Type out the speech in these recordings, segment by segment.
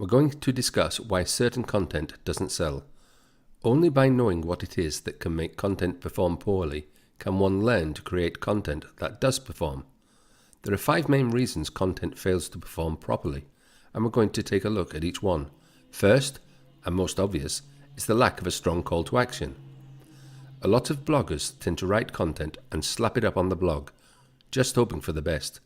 We're going to discuss why certain content doesn't sell. Only by knowing what it is that can make content perform poorly can one learn to create content that does perform. There are 5 main reasons content fails to perform properly, and we're going to take a look at each one. First, and most obvious, is the lack of a strong call to action. A lot of bloggers tend to write content and slap it up on the blog, just hoping for the best.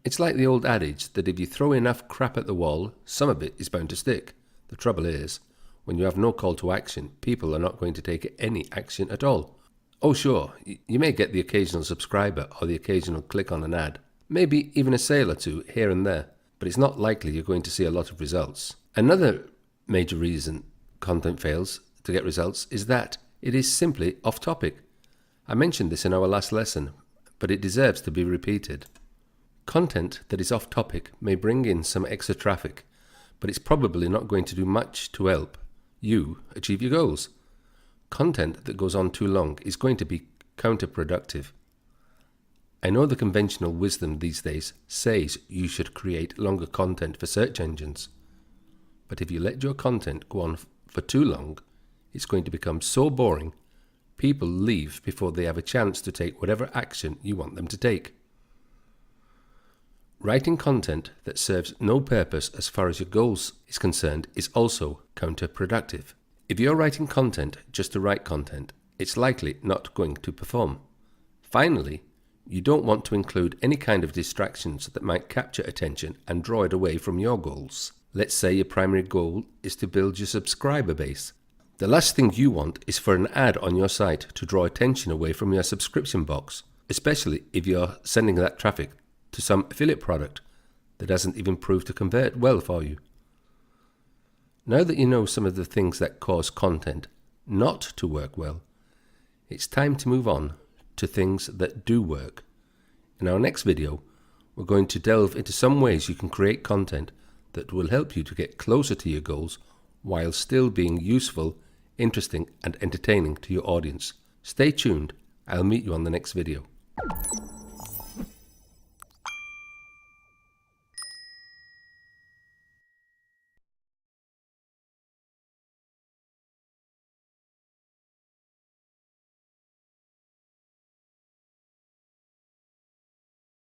It's like the old adage that if you throw enough crap at the wall, some of it is bound to stick. The trouble is, when you have no call to action, people are not going to take any action at all. Oh sure, you may get the occasional subscriber or the occasional click on an ad, maybe even a sale or two here and there, but it's not likely you're going to see a lot of results. Another major reason content fails to get results is that it is simply off topic. I mentioned this in our last lesson, but it deserves to be repeated. Content that is off topic may bring in some extra traffic, but it's probably not going to do much to help you achieve your goals. Content that goes on too long is going to be counterproductive. I know the conventional wisdom these days says you should create longer content for search engines, but if you let your content go on for too long, it's going to become so boring, people leave before they have a chance to take whatever action you want them to take. Writing content that serves no purpose as far as your goals is concerned is also counterproductive. If you're writing content just to write content, it's likely not going to perform. Finally, you don't want to include any kind of distractions that might capture attention and draw it away from your goals. Let's say your primary goal is to build your subscriber base. The last thing you want is for an ad on your site to draw attention away from your subscription box, especially if you're sending that traffic to some affiliate product that hasn't even proved to convert well for you. Now that you know some of the things that cause content not to work well, it's time to move on to things that do work. In our next video, we're going to delve into some ways you can create content that will help you to get closer to your goals while still being useful, interesting, and entertaining to your audience. Stay tuned. I'll meet you on the next video.